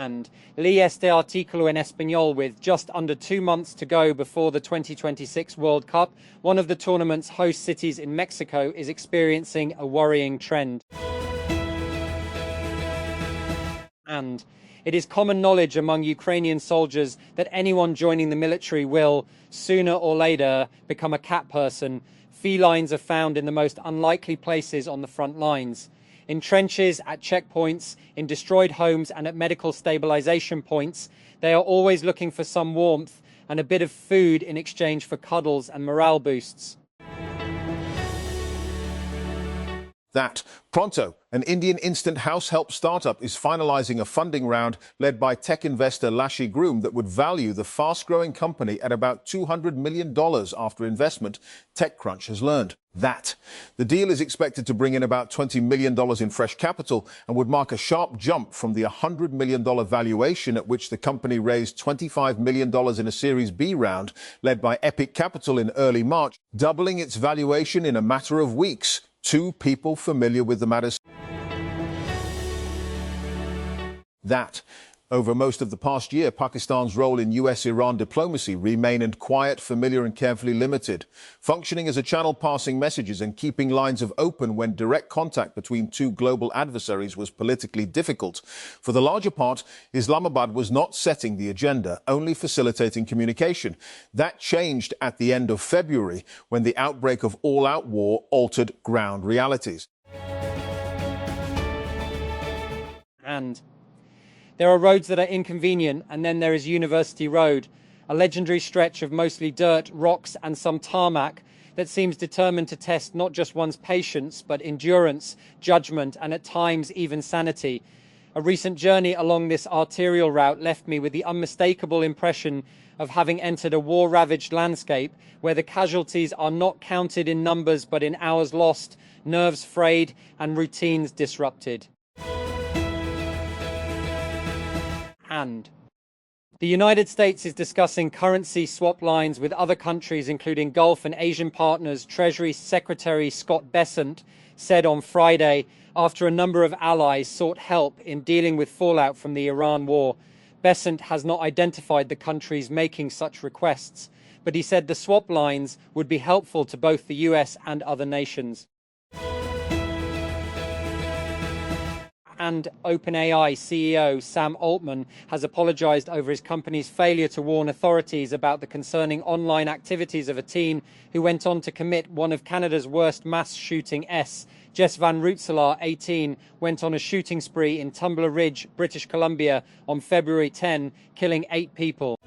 And leí este artículo en español. With just under 2 months to go before the 2026 World Cup, one of the tournament's host cities in Mexico is experiencing a worrying trend. And it is common knowledge among Ukrainian soldiers that anyone joining the military will, sooner or later, become a cat person. Felines are found in the most unlikely places on the front lines. In trenches, at checkpoints, in destroyed homes and at medical stabilization points, they are always looking for some warmth and a bit of food in exchange for cuddles and morale boosts. That Pronto, an Indian instant house help startup, is finalizing a funding round led by tech investor Lashi Groom that would value the fast-growing company at about $200 million after investment, TechCrunch has learned. That the deal is expected to bring in about $20 million in fresh capital and would mark a sharp jump from the $100 million valuation at which the company raised $25 million in a Series B round led by Epic Capital in early March, doubling its valuation in a matter of weeks. Two people familiar with the matter. That over most of the past year, Pakistan's role in US-Iran diplomacy remained quiet, familiar and carefully limited, functioning as a channel passing messages and keeping lines of open when direct contact between two global adversaries was politically difficult. For the larger part, Islamabad was not setting the agenda, only facilitating communication. That changed at the end of February, when the outbreak of all-out war altered ground realities. And there are roads that are inconvenient, and then there is University Road, a legendary stretch of mostly dirt, rocks and some tarmac that seems determined to test not just one's patience, but endurance, judgment and at times even sanity. A recent journey along this arterial route left me with the unmistakable impression of having entered a war-ravaged landscape where the casualties are not counted in numbers but in hours lost, nerves frayed and routines disrupted. And the United States is discussing currency swap lines with other countries, including Gulf and Asian partners, Treasury Secretary Scott Bessent said on Friday, after a number of allies sought help in dealing with fallout from the Iran war. Bessent has not identified the countries making such requests, but he said the swap lines would be helpful to both the US and other nations. And OpenAI CEO Sam Altman has apologized over his company's failure to warn authorities about the concerning online activities of a teen who went on to commit one of Canada's worst mass shooting. Jess Van Rootselaar, 18, went on a shooting spree in Tumbler Ridge, British Columbia on February 10, killing 8 people.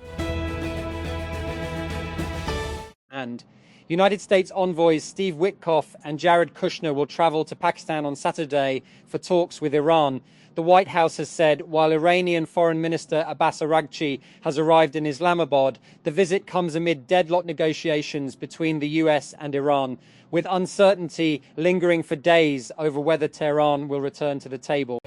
And United States envoys Steve Witkoff and Jared Kushner will travel to Pakistan on Saturday for talks with Iran. The White House has said while Iranian Foreign Minister Abbas Araghchi has arrived in Islamabad, the visit comes amid deadlock negotiations between the US and Iran, with uncertainty lingering for days over whether Tehran will return to the table.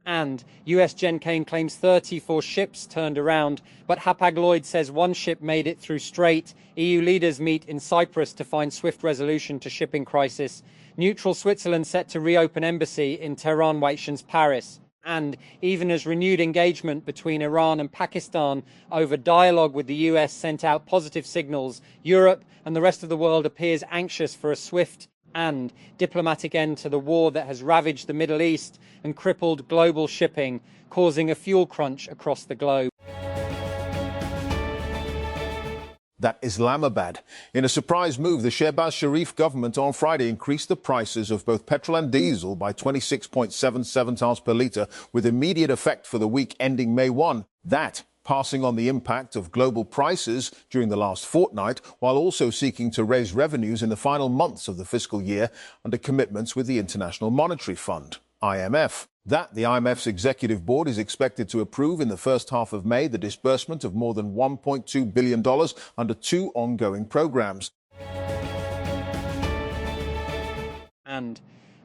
And US Gencane claims 34 ships turned around, but Hapag-Lloyd says one ship made it through Strait. EU leaders meet in Cyprus to find swift resolution to shipping crisis. Neutral Switzerland set to reopen embassy in Tehran waits Paris. And even as renewed engagement between Iran and Pakistan over dialogue with the US sent out positive signals, Europe and the rest of the world appears anxious for a swift and diplomatic end to the war that has ravaged the Middle East and crippled global shipping, causing a fuel crunch across the globe. That Islamabad. In a surprise move, the Shehbaz Sharif government on Friday increased the prices of both petrol and diesel by 26.77 cents per litre, with immediate effect for the week ending May 1. That passing on the impact of global prices during the last fortnight, while also seeking to raise revenues in the final months of the fiscal year under commitments with the International Monetary Fund, IMF. That the IMF's executive board is expected to approve in the first half of May the disbursement of more than $1.2 billion under 2 ongoing programs. And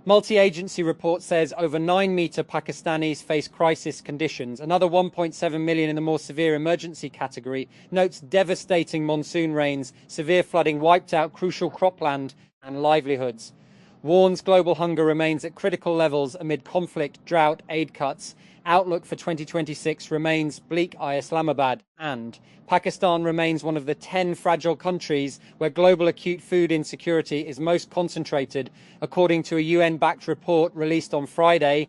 multi-agency report says over 9 metre Pakistanis face crisis conditions. Another 1.7 million in the more severe emergency category. Notes devastating monsoon rains, severe flooding wiped out crucial cropland and livelihoods. warns global hunger remains at critical levels amid conflict, drought, aid cuts. Outlook for 2026 remains bleak, Islamabad. And Pakistan remains one of the 10 fragile countries where global acute food insecurity is most concentrated, according to a UN-backed report released on Friday.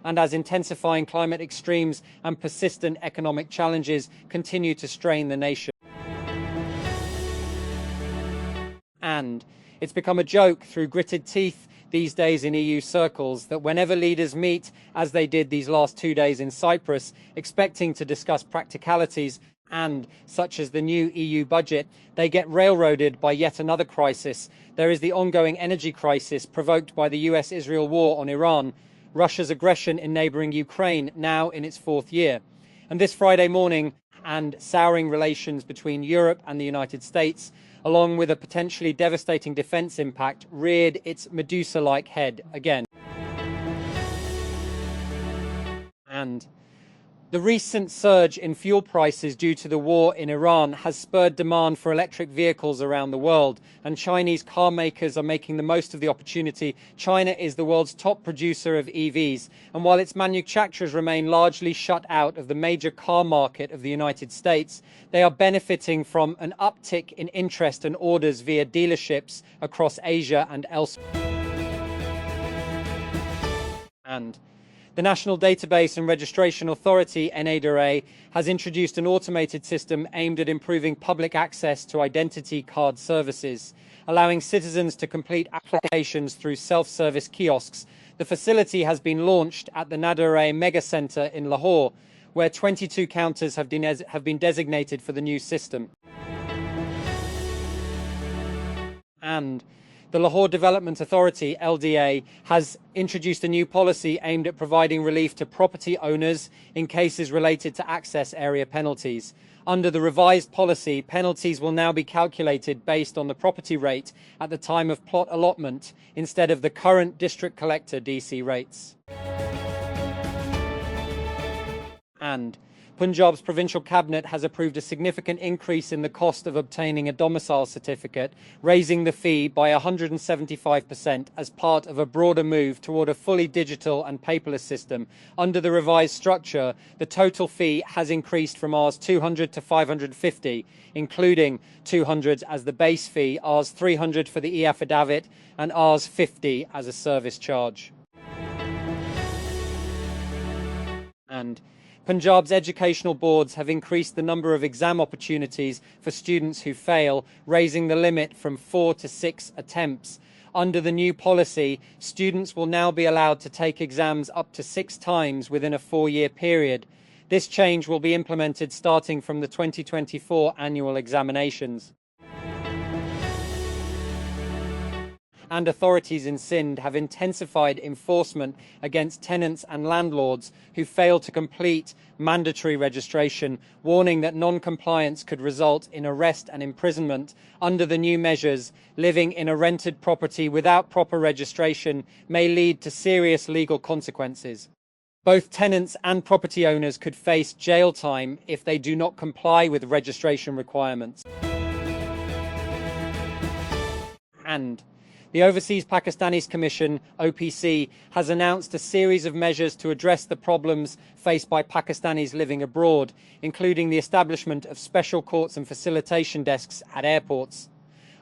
And as intensifying climate extremes and persistent economic challenges continue to strain the nation. And it's become a joke through gritted teeth these days in EU circles that whenever leaders meet, as they did these last 2 days in Cyprus, expecting to discuss practicalities and such as the new EU budget, they get railroaded by yet another crisis. There is the ongoing energy crisis provoked by the US-Israel war on Iran, Russia's aggression in neighboring Ukraine, now in its 4th year. And this Friday morning, and souring relations between Europe and the United States, along with a potentially devastating defense impact, reared its Medusa-like head again. And the recent surge in fuel prices due to the war in Iran has spurred demand for electric vehicles around the world, and Chinese car makers are making the most of the opportunity. China is the world's top producer of EVs, and while its manufacturers remain largely shut out of the major car market of the United States, they are benefiting from an uptick in interest and orders via dealerships across Asia and elsewhere. And the National Database and Registration Authority, NADRA, has introduced an automated system aimed at improving public access to identity card services, allowing citizens to complete applications through self-service kiosks. The facility has been launched at the NADRA Mega Centre in Lahore, where 22 counters have been designated for the new system. And the Lahore Development Authority, LDA, has introduced a new policy aimed at providing relief to property owners in cases related to access area penalties. Under the revised policy, penalties will now be calculated based on the property rate at the time of plot allotment instead of the current district collector DC rates. And Punjab's provincial cabinet has approved a significant increase in the cost of obtaining a domicile certificate, raising the fee by 175% as part of a broader move toward a fully digital and paperless system. Under the revised structure, the total fee has increased from Rs 200 to 550, including 200 as the base fee, Rs 300 for the e-affidavit, and Rs 50 as a service charge. And Punjab's educational boards have increased the number of exam opportunities for students who fail, raising the limit from 4 to 6 attempts. Under the new policy, students will now be allowed to take exams up to 6 times within a 4-year period. This change will be implemented starting from the 2024 annual examinations. And authorities in Sindh have intensified enforcement against tenants and landlords who fail to complete mandatory registration, warning that non-compliance could result in arrest and imprisonment. Under the new measures, living in a rented property without proper registration may lead to serious legal consequences. Both tenants and property owners could face jail time if they do not comply with registration requirements. And the Overseas Pakistanis Commission, OPC, has announced a series of measures to address the problems faced by Pakistanis living abroad, including the establishment of special courts and facilitation desks at airports.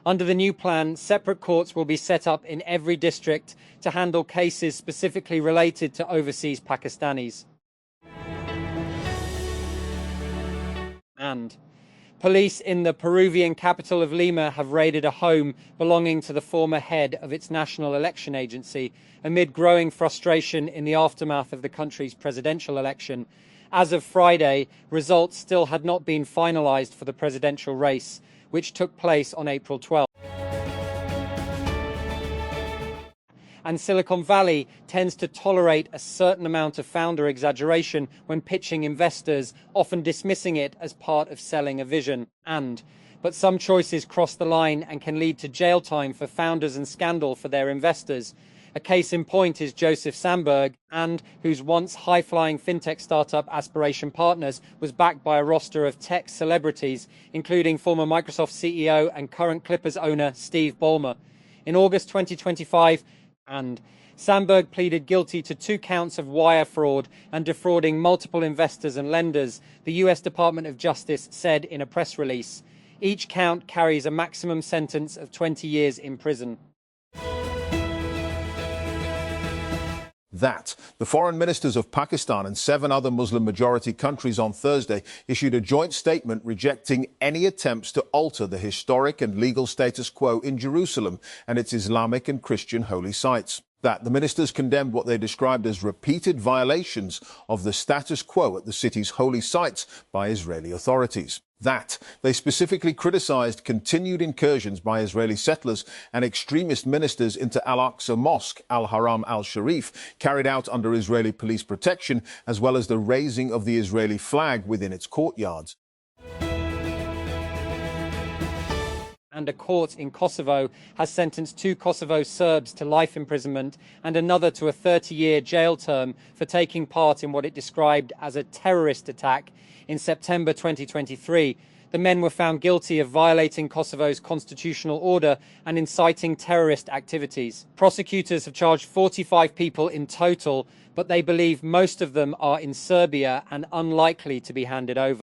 Under the new plan, separate courts will be set up in every district to handle cases specifically related to overseas Pakistanis. And police in the Peruvian capital of Lima have raided a home belonging to the former head of its national election agency amid growing frustration in the aftermath of the country's presidential election. As of Friday, results still had not been finalized for the presidential race, which took place on April 12. And Silicon Valley tends to tolerate a certain amount of founder exaggeration when pitching investors, often dismissing it as part of selling a vision. But some choices cross the line and can lead to jail time for founders and scandal for their investors. A case in point is Joseph Sandberg, whose once high-flying fintech startup Aspiration Partners was backed by a roster of tech celebrities, including former Microsoft CEO and current Clippers owner Steve Ballmer. In August 2025, And Sandberg pleaded guilty to 2 counts of wire fraud and defrauding multiple investors and lenders, the US Department of Justice said in a press release. Each count carries a maximum sentence of 20 years in prison. The foreign ministers of Pakistan and 7 other Muslim-majority countries on Thursday issued a joint statement rejecting any attempts to alter the historic and legal status quo in Jerusalem and its Islamic and Christian holy sites. The ministers condemned what they described as repeated violations of the status quo at the city's holy sites by Israeli authorities. They specifically criticized continued incursions by Israeli settlers and extremist ministers into Al-Aqsa Mosque, Al-Haram al-Sharif, carried out under Israeli police protection, as well as the raising of the Israeli flag within its courtyards. And a court in Kosovo has sentenced 2 Kosovo Serbs to life imprisonment and another to a 30-year jail term for taking part in what it described as a terrorist attack in September 2023. The men were found guilty of violating Kosovo's constitutional order and inciting terrorist activities. Prosecutors have charged 45 people in total, but they believe most of them are in Serbia and unlikely to be handed over.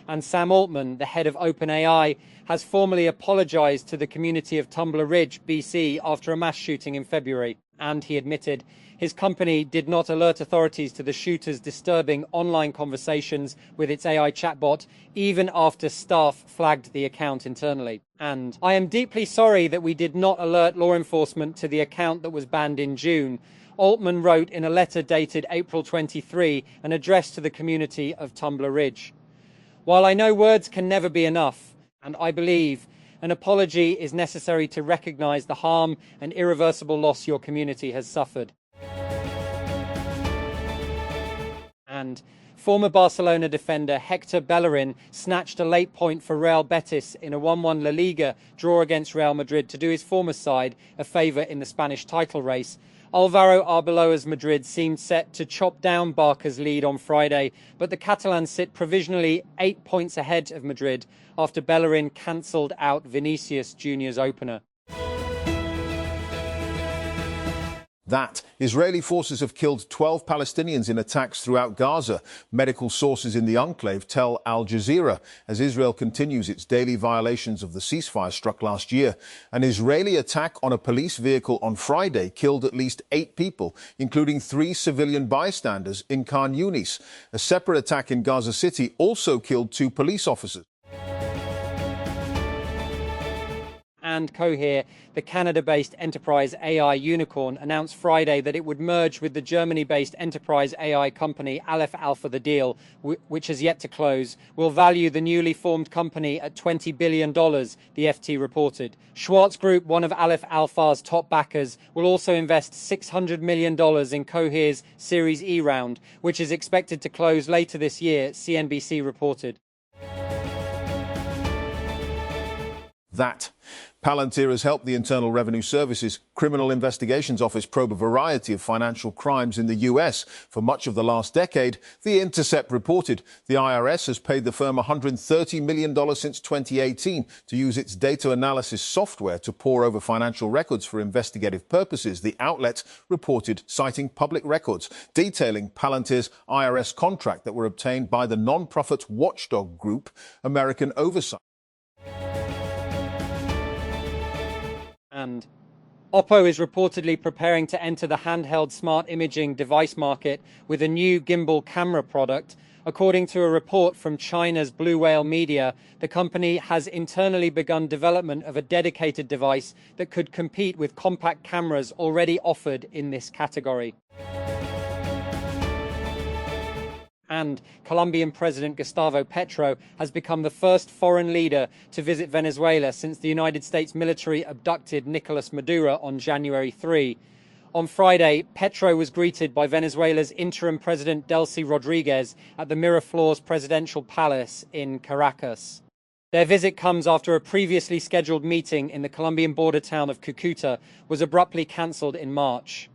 And Sam Altman, the head of OpenAI, has formally apologized to the community of Tumbler Ridge, BC, after a mass shooting in February. And he admitted his company did not alert authorities to the shooter's disturbing online conversations with its AI chatbot, even after staff flagged the account internally. And I am deeply sorry that we did not alert law enforcement to the account that was banned in June. Altman wrote in a letter dated April 23 and addressed to the community of Tumbler Ridge. While I know words can never be enough, and I believe an apology is necessary to recognize the harm and irreversible loss your community has suffered. And former Barcelona defender Hector Bellerin snatched a late point for Real Betis in a 1-1 La Liga draw against Real Madrid to do his former side a favour in the Spanish title race. Alvaro Arbeloa's Madrid seemed set to chop down Barca's lead on Friday, but the Catalans sit provisionally 8 points ahead of Madrid after Bellerin cancelled out Vinicius Junior's opener. Israeli forces have killed 12 Palestinians in attacks throughout Gaza. Medical sources in the enclave tell Al Jazeera as Israel continues its daily violations of the ceasefire struck last year. An Israeli attack on a police vehicle on Friday killed at least 8 people, including 3 civilian bystanders in Khan Yunis. A separate attack in Gaza City also killed 2 police officers. And Cohere, the Canada-based enterprise AI unicorn, announced Friday that it would merge with the Germany-based enterprise AI company Aleph Alpha. The deal, which has yet to close, will value the newly formed company at $20 billion, the FT reported. Schwartz Group, one of Aleph Alpha's top backers, will also invest $600 million in Cohere's Series E round, which is expected to close later this year, CNBC reported. Palantir has helped the Internal Revenue Service's Criminal Investigations Office probe a variety of financial crimes in the US for much of the last decade. The Intercept reported the IRS has paid the firm $130 million since 2018 to use its data analysis software to pore over financial records for investigative purposes. The outlet reported citing public records detailing Palantir's IRS contract that were obtained by the non-profit watchdog group American Oversight. And Oppo is reportedly preparing to enter the handheld smart imaging device market with a new gimbal camera product. According to a report from China's Blue Whale Media, the company has internally begun development of a dedicated device that could compete with compact cameras already offered in this category. And Colombian President Gustavo Petro has become the first foreign leader to visit Venezuela since the United States military abducted Nicolas Maduro on January 3. On Friday, Petro was greeted by Venezuela's interim president Delcy Rodriguez at the Miraflores presidential palace in Caracas. Their visit comes after a previously scheduled meeting in the Colombian border town of Cucuta was abruptly cancelled in March.